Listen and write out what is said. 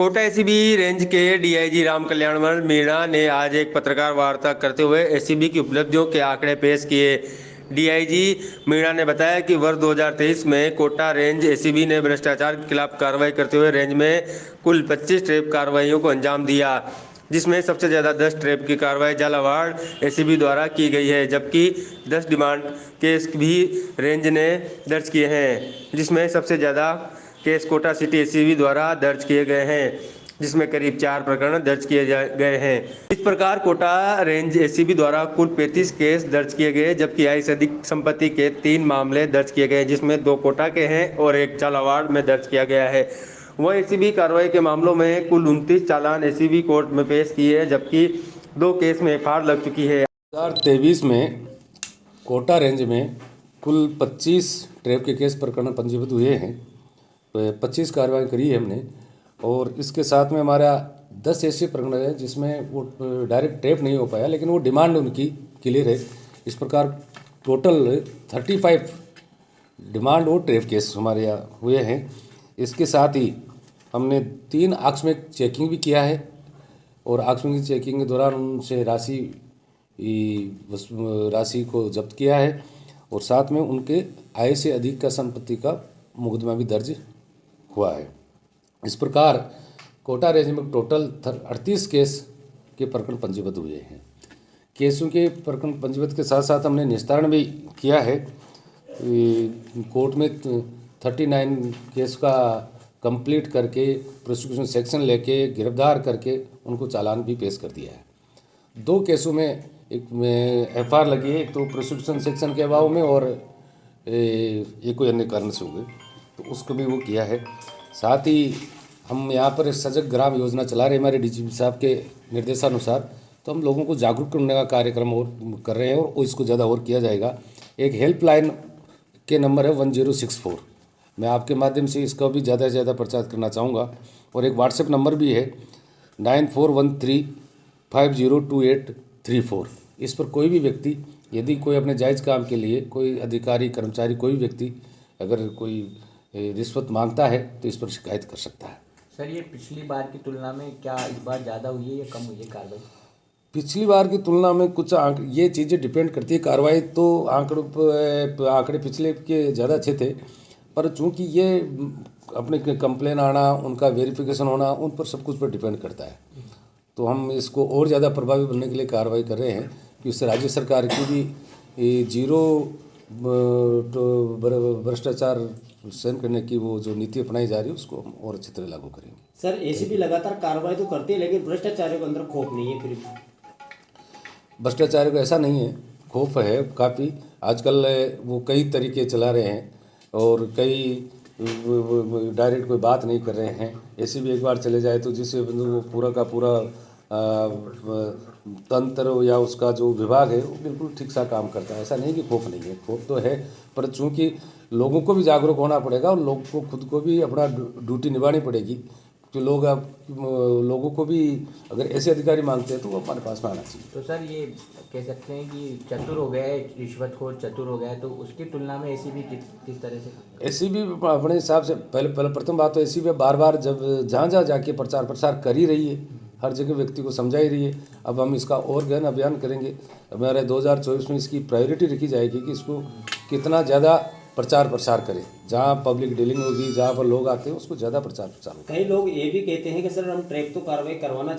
Kota ACB range के DIG Ram Kalyanmal Meena ने आज एक पत्रकार वार्ता करते हुए एसीबी की उपलब्धियों के आंकड़े पेश किए। डीआईजी मीणा ने बताया कि वर्ष 2023 में कोटा रेंज एसीबी ने भ्रष्टाचार के खिलाफ कार्रवाई करते हुए रेंज में कुल 25 ट्रैप कार्रवाइयों को अंजाम दिया, जिसमें सबसे ज़्यादा 10 ट्रैप की कार्रवाई झालावाड़ एसीबी द्वारा की गई है, जबकि 10 डिमांड केस भी रेंज ने दर्ज किए हैं, जिसमें सबसे ज़्यादा केस कोटा सिटी एसीबी द्वारा दर्ज किए गए हैं, जिसमें करीब 4 प्रकरण दर्ज किए गए हैं। इस प्रकार कोटा रेंज एसीबी द्वारा कुल 35 केस दर्ज किए गए, जबकि आय से अधिक संपत्ति के 3 मामले दर्ज किए गए, जिसमें 2 कोटा के हैं और 1 झालावाड़ में दर्ज किया गया है। वह एसीबी कार्रवाई के मामलों में कुल 29 चालान एसीबी कोर्ट में पेश किए, जबकि 2 केस में एफआईआर लग चुकी है। 2023 में कोटा रेंज में कुल 25 ट्रैप के केस प्रकरण पंजीबद्ध हुए हैं। 25 कार्रवाई करी है हमने, और इसके साथ में हमारा 10 ऐसे प्रकरण है जिसमें वो डायरेक्ट ट्रैप नहीं हो पाया, लेकिन वो डिमांड उनकी क्लियर है। इस प्रकार टोटल 35 डिमांड और ट्रैप केस हमारे यहाँ हुए हैं। इसके साथ ही हमने 3 आकस्मिक चेकिंग भी किया है, और आकस्मिक चेकिंग के दौरान उनसे राशि को जब्त किया है, और साथ में उनके आय से अधिक का संपत्ति का मुकदमा भी दर्ज हुआ है। इस प्रकार कोटा रेंज में टोटल 38 केस के प्रकरण पंजीबद्ध हुए हैं। केसों के प्रकरण पंजीबद्ध के साथ साथ हमने निस्तारण भी किया है। कोर्ट में 39 केस का कंप्लीट करके प्रोसिक्यूशन सेक्शन लेके गिरफ्तार करके उनको चालान भी पेश कर दिया है। 2 केसों में एक में एफआईआर लगी है, एक तो प्रोसिक्यूशन सेक्शन के अभाव में, और एक कोई अन्य कारण से हो गए, तो उसको भी वो किया है। साथ ही हम यहाँ पर सजग ग्राम योजना चला रहे हैं हमारे डीजीपी साहब के निर्देशानुसार, तो हम लोगों को जागरूक करने का कार्यक्रम और कर रहे हैं, और इसको ज़्यादा और किया जाएगा। एक हेल्पलाइन के नंबर है 1064, मैं आपके माध्यम से इसका भी ज़्यादा से ज़्यादा प्रचार करना चाहूँगा, और एक व्हाट्सएप नंबर भी है 9413502834। इस पर कोई भी व्यक्ति यदि कोई अपने जायज़ काम के लिए कोई अधिकारी कर्मचारी कोई भी व्यक्ति अगर कोई रिश्वत मांगता है तो इस पर शिकायत कर सकता है। सर, ये पिछली बार की तुलना में क्या इस बार ज़्यादा हुई है या कम हुई है कार्रवाई? पिछली बार की तुलना में कुछ ये चीज़ें डिपेंड करती है। कार्रवाई तो आंकड़े पिछले के ज़्यादा अच्छे थे, पर चूँकि ये अपने कंप्लेन आना, उनका वेरिफिकेशन होना, उन पर सब कुछ पर डिपेंड करता है। तो हम इसको और ज़्यादा प्रभावी बनने के लिए कार्रवाई कर रहे हैं कि उससे राज्य सरकार की भी जीरो भ्रष्टाचार सहन करने की वो जो नीति अपनाई जा रही है उसको हम और अच्छी तरह लागू करेंगे। सर, एसीबी लगातार कार्रवाई तो करती है, लेकिन भ्रष्टाचारियों के अंदर खौफ नहीं है। फिर भ्रष्टाचारियों को ऐसा नहीं है, खौफ है काफ़ी। आजकल वो कई तरीके चला रहे हैं, और कई डायरेक्ट कोई बात नहीं कर रहे हैं। एसीबी एक बार चले जाए तो जिससे वो पूरा का पूरा तंत्र या उसका जो विभाग है वो बिल्कुल ठीक सा काम करता है। ऐसा नहीं कि खौफ नहीं है, खौफ तो है, पर चूँकि लोगों को भी जागरूक होना पड़ेगा, और लोगों को खुद को भी अपना ड्यूटी निभानी पड़ेगी। तो लोगों को भी अगर ऐसे अधिकारी मांगते हैं तो वो हमारे पास में आना चाहिए। तो सर, ये कह सकते हैं कि चतुर हो गया है, रिश्वतखोर चतुर हो गया है, तो उसकी तुलना में एसीबी किस तरह से? एसीबी अपने हिसाब से पहले प्रथम बात तो एसीबी बार बार जब जहाँ जाके प्रचार प्रसार कर ही रही है, हर जगह व्यक्ति को समझा ही रही है। अब हम इसका और गहन अभियान करेंगे। हमारे 2024 में इसकी प्रायोरिटी रखी जाएगी कि इसको कितना ज़्यादा प्रचार प्रसार करें। जहाँ पब्लिक डीलिंग होगी, जहाँ पर लोग आते हैं, उसको ज़्यादा प्रचार प्रसार होगा। कई लोग ये भी कहते हैं कि सर हम ट्रैप तो कार्रवाई करवाना